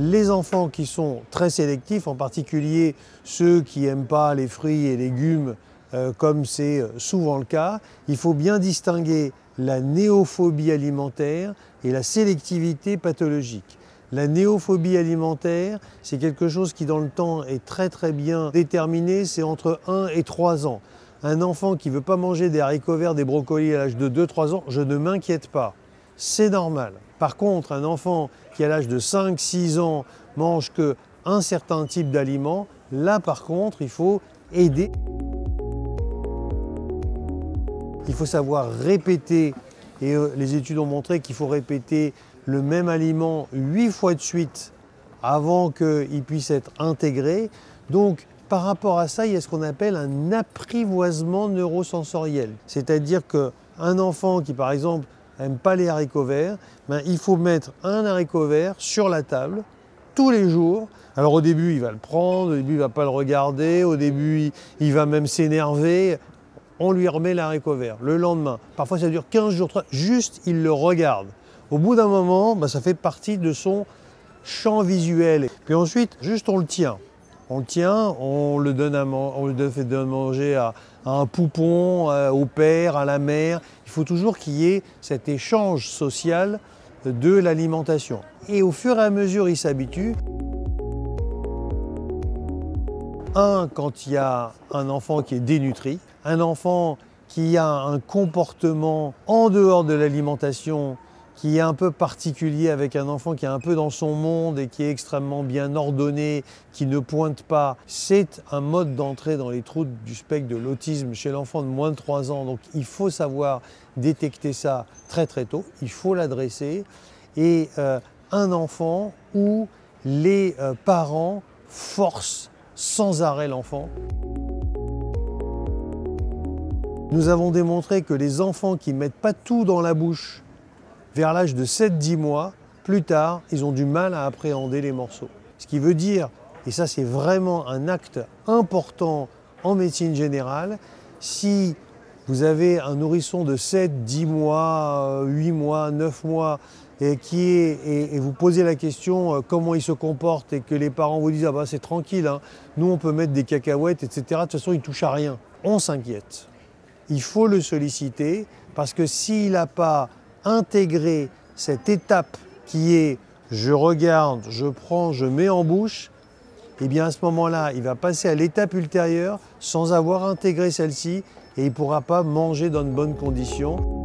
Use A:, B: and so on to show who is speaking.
A: Les enfants qui sont très sélectifs, en particulier ceux qui n'aiment pas les fruits et légumes, comme c'est souvent le cas, il faut bien distinguer la néophobie alimentaire et la sélectivité pathologique. La néophobie alimentaire, c'est quelque chose qui dans le temps est très bien déterminé, c'est entre 1 et 3 ans. Un enfant qui ne veut pas manger des haricots verts, des brocolis à l'âge de 2-3 ans, je ne m'inquiète pas. C'est normal. Par contre, un enfant qui à l'âge de 5-6 ans mange qu'un certain type d'aliments, là par contre, il faut aider. Il faut savoir répéter, et les études ont montré qu'il faut répéter le même aliment 8 fois de suite avant qu'il puisse être intégré. Donc, par rapport à ça, il y a ce qu'on appelle un apprivoisement neurosensoriel. C'est-à-dire qu'un enfant qui, par exemple, n'aime pas les haricots verts, il faut mettre un haricot vert sur la table tous les jours. Alors au début, il va le prendre, au début, il ne va pas le regarder, au début, il va même s'énerver. On lui remet l'haricot vert. Le lendemain, parfois ça dure 15 jours, juste il le regarde. Au bout d'un moment, ça fait partie de son champ visuel. Puis ensuite, juste on le tient. On le tient, on le fait manger à un poupon, au père, à la mère. Il faut toujours qu'il y ait cet échange social de l'alimentation. Et au fur et à mesure, il s'habitue. Quand il y a un enfant qui est dénutri, un enfant qui a un comportement en dehors de l'alimentation, qui est un peu particulier avec un enfant qui est un peu dans son monde et qui est extrêmement bien ordonné, qui ne pointe pas, c'est un mode d'entrée dans les trous du spectre de l'autisme chez l'enfant de moins de 3 ans. Donc il faut savoir détecter ça très tôt, il faut l'adresser. Et un enfant où les parents forcent sans arrêt l'enfant. Nous avons démontré que les enfants qui ne mettent pas tout dans la bouche vers l'âge de 7-10 mois, plus tard, ils ont du mal à appréhender les morceaux. Ce qui veut dire, et ça c'est vraiment un acte important en médecine générale, si vous avez un nourrisson de 7, 10 mois, 8 mois, 9 mois, et vous posez la question comment il se comporte et que les parents vous disent « Ah c'est tranquille, hein, nous on peut mettre des cacahuètes, etc. » De toute façon, il ne touche à rien. On s'inquiète. Il faut le solliciter parce que s'il n'a pas intégré cette étape qui est « je regarde, je prends, je mets en bouche », et bien à ce moment-là, il va passer à l'étape ultérieure sans avoir intégré celle-ci et il ne pourra pas manger dans de bonnes conditions.